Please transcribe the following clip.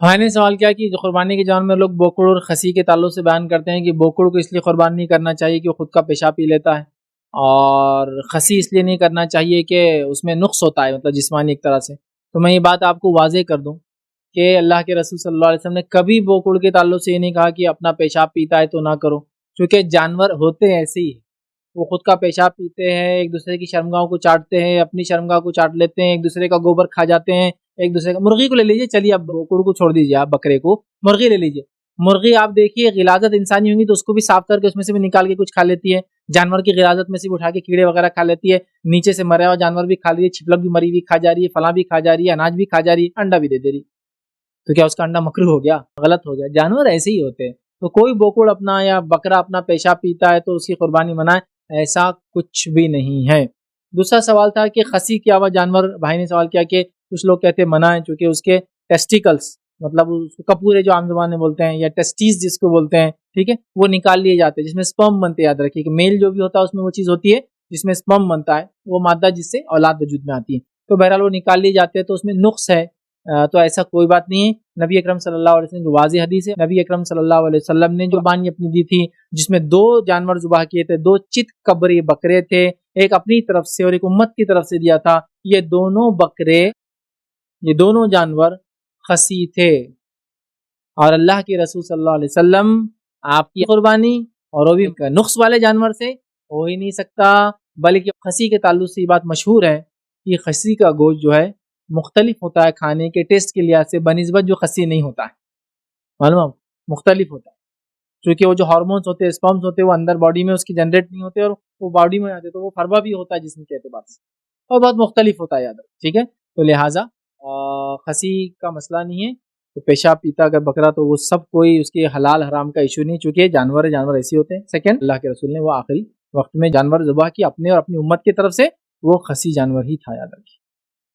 بھائی نے سوال کیا کہ قربانی کے جانور لوگ بوکڑ اور خسی کے تعلق سے بیان کرتے ہیں کہ بوکڑ کو اس لیے قربانی نہیں کرنا چاہیے کہ وہ خود کا پیشاب پی لیتا ہے، اور خسی اس لیے نہیں کرنا چاہیے کہ اس میں نقص ہوتا ہے، مطلب جسمانی ایک طرح سے۔ تو میں یہ بات آپ کو واضح کر دوں کہ اللہ کے رسول صلی اللہ علیہ وسلم نے کبھی بوکڑ کے تعلق سے یہ نہیں کہا کہ اپنا پیشاب پیتا ہے تو نہ کرو، کیونکہ جانور ہوتے ایسے ہی، وہ خود کا پیشاب پیتے ہیں، ایک دوسرے کی شرمگاہوں کو چاٹتے ہیں، اپنی شرمگاہ کو چاٹ لیتے ہیں، ایک دوسرے کا گوبر کھا جاتے ہیں، ایک دوسرے کا۔ مرغی کو لے لیجیے، چلیے اب بوکڑ کو چھوڑ دیجیے، آپ بکرے کو، مرغی لے لیجیے۔ مرغی آپ دیکھیے غلاظت انسانی ہوں گی تو اس کو بھی صاف کر کے اس میں سے بھی نکال کے کچھ کھا لیتی ہے، جانور کی غلاظت میں سے بھی اٹھا کے کیڑے وغیرہ کھا لیتی ہے، نیچے سے مرا ہوا جانور بھی کھا لیتی ہے، چھپلک بھی مری ہوئی کھا جا رہی ہے، فلاں بھی کھا جا رہی ہے، اناج بھی کھا جا رہی ہے، انڈا بھی دے دے رہی ہے۔ تو کیا اس کا انڈا مکروہ ہو گیا؟ غلط ہو گیا؟ جانور ایسے ہی ہوتے ہیں۔ تو کوئی بوکڑ اپنا یا بکرا اپنا پیشاب پیتا ہے تو اس کی قربانی منائے، ایسا کچھ بھی نہیں ہے۔ دوسرا سوال تھا کہ خسی کے علاوہ جانور، بھائی نے سوال کیا کہ کچھ لوگ کہتے ہیں منع ہے چونکہ اس کے ٹیسٹیکلز، مطلب اس کو کپورے جو عام زبان میں بولتے ہیں، یا ٹیسٹیز جس کو بولتے ہیں، ٹھیک ہے، وہ نکال لیے جاتے ہیں، جس میں سپرم بنتے ہیں۔ یاد رکھیے کہ میل جو بھی ہوتا ہے اس میں وہ چیز ہوتی ہے جس میں سپرم بنتا ہے، وہ مادہ جس سے اولاد وجود میں آتی ہے۔ تو بہرحال وہ نکال لیے جاتے ہیں، تو اس میں نقص ہے، تو ایسا کوئی بات نہیں ہے۔ نبی اکرم صلی اللہ علیہ وسلم کی واضح حدیث ہے، نبی اکرم صلی اللہ علیہ وسلم نے جو قربانی اپنی دی تھی جس میں 2 جانور ذبح کیے تھے، 2 چت قبری بکرے تھے، ایک اپنی طرف سے اور ایک امت کی طرف سے دیا تھا۔ یہ دونوں بکرے، یہ دونوں جانور خسی تھے، اور اللہ کے رسول صلی اللہ علیہ وسلم آپ کی قربانی اور وہ بھی نقص والے جانور سے ہو ہی نہیں سکتا۔ بلکہ خسی کے تعلق سے یہ بات مشہور ہے کہ خسی کا گوشت جو ہے مختلف ہوتا ہے کھانے کے ٹیسٹ کے لحاظ سے بنسبت جو خسی نہیں ہوتا ہے، معلوم، مختلف ہوتا ہے، کیونکہ وہ جو ہارمونز ہوتے ہیں، اسپرمز ہوتے ہیں، وہ اندر باڈی میں اس کی جنریٹ نہیں ہوتے اور وہ باڈی میں آتے، تو وہ فربا بھی ہوتا ہے جسم کے اعتبار سے، اور بہت مختلف ہوتا ہے، یاد رکھ، ٹھیک ہے۔ تو لہٰذا خسی کا مسئلہ نہیں ہے، تو پیشاب پیتا اگر بکرا تو وہ سب کوئی اس کے حلال حرام کا ایشو نہیں، چونکہ جانور ایسے ہوتے ہیں۔ سیکنڈ، اللہ کے رسول نے وہ آخری وقت میں جانور ذبح کی اپنے اور اپنی امت کی طرف سے، وہ خسی جانور ہی تھا، یاد رکھیے۔